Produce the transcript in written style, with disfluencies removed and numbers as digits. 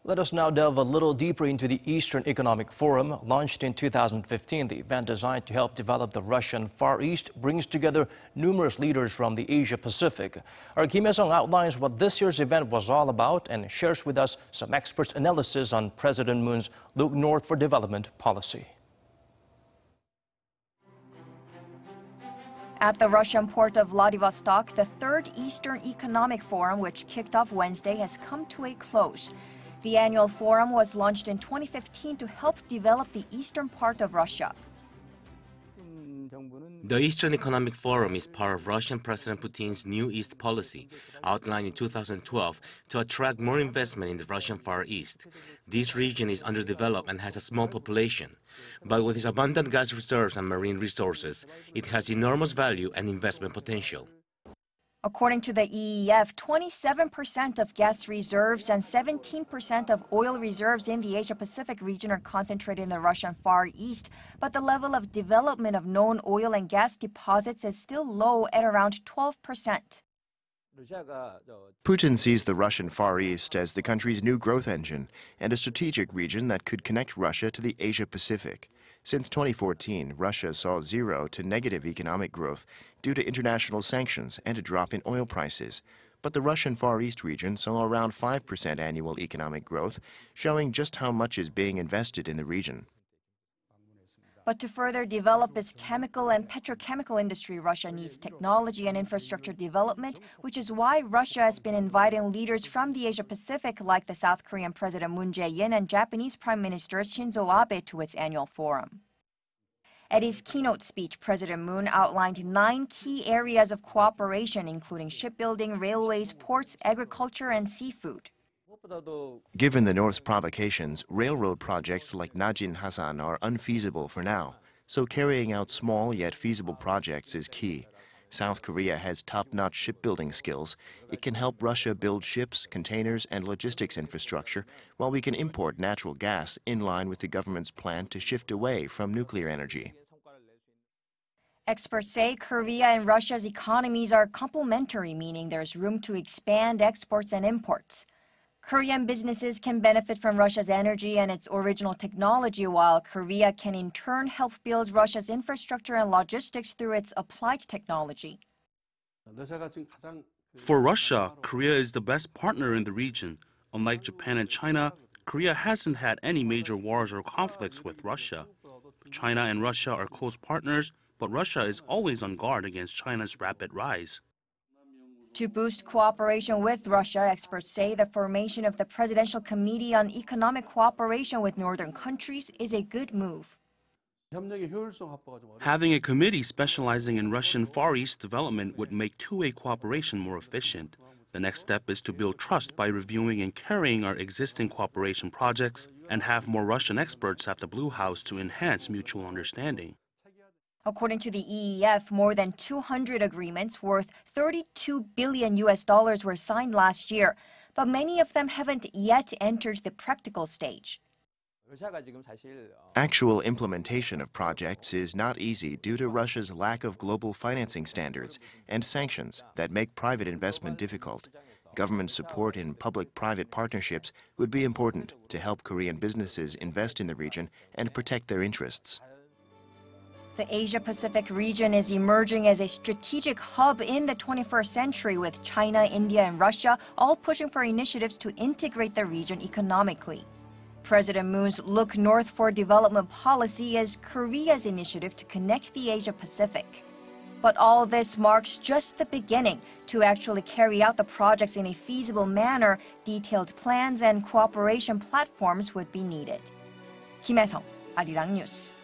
Let us now delve a little deeper into the Eastern Economic Forum. Launched in 2015, the event designed to help develop the Russian Far East brings together numerous leaders from the Asia-Pacific. Our Kim Hyesung outlines what this year's event was all about and shares with us some experts' analysis on President Moon's Look North for Development policy. At the Russian port of Vladivostok, the third Eastern Economic Forum, which kicked off Wednesday, has come to a close. The annual forum was launched in 2015 to help develop the eastern part of Russia. The Eastern Economic Forum is part of Russian President Putin's New East policy, outlined in 2012 to attract more investment in the Russian Far East. This region is underdeveloped and has a small population, but with its abundant gas reserves and marine resources, it has enormous value and investment potential. According to the EEF, 27% of gas reserves and 17% of oil reserves in the Asia-Pacific region are concentrated in the Russian Far East, but the level of development of known oil and gas deposits is still low at around 12%. Putin sees the Russian Far East as the country's new growth engine and a strategic region that could connect Russia to the Asia-Pacific. Since 2014, Russia saw zero to negative economic growth due to international sanctions and a drop in oil prices. But the Russian Far East region saw around 5% annual economic growth, showing just how much is being invested in the region. But to further develop its chemical and petrochemical industry, Russia needs technology and infrastructure development, which is why Russia has been inviting leaders from the Asia-Pacific like the South Korean President Moon Jae-in and Japanese Prime Minister Shinzo Abe to its annual forum. At his keynote speech, President Moon outlined 9 key areas of cooperation, including shipbuilding, railways, ports, agriculture, and seafood. Given the North's provocations, railroad projects like Najin-Hasan are unfeasible for now, so carrying out small yet feasible projects is key. South Korea has top-notch shipbuilding skills. It can help Russia build ships, containers, and logistics infrastructure, while we can import natural gas in line with the government's plan to shift away from nuclear energy. Experts say Korea and Russia's economies are complementary, meaning there's room to expand exports and imports. Korean businesses can benefit from Russia's energy and its original technology, while Korea can in turn help build Russia's infrastructure and logistics through its applied technology. For Russia, Korea is the best partner in the region. Unlike Japan and China, Korea hasn't had any major wars or conflicts with Russia. China and Russia are close partners, but Russia is always on guard against China's rapid rise. To boost cooperation with Russia, experts say the formation of the Presidential Committee on Economic Cooperation with Northern countries is a good move. Having a committee specializing in Russian Far East development would make two-way cooperation more efficient. The next step is to build trust by reviewing and carrying our existing cooperation projects and have more Russian experts at the Blue House to enhance mutual understanding. According to the EEF, more than 200 agreements worth $32 billion were signed last year, but many of them haven't yet entered the practical stage. Actual implementation of projects is not easy due to Russia's lack of global financing standards and sanctions that make private investment difficult. Government support in public-private partnerships would be important to help Korean businesses invest in the region and protect their interests. The Asia-Pacific region is emerging as a strategic hub in the 21st century, with China, India, and Russia all pushing for initiatives to integrate the region economically. President Moon's Look North for Development policy is Korea's initiative to connect the Asia-Pacific. But all this marks just the beginning. To actually carry out the projects in a feasible manner, detailed plans and cooperation platforms would be needed. Kim Hyesung, Arirang News.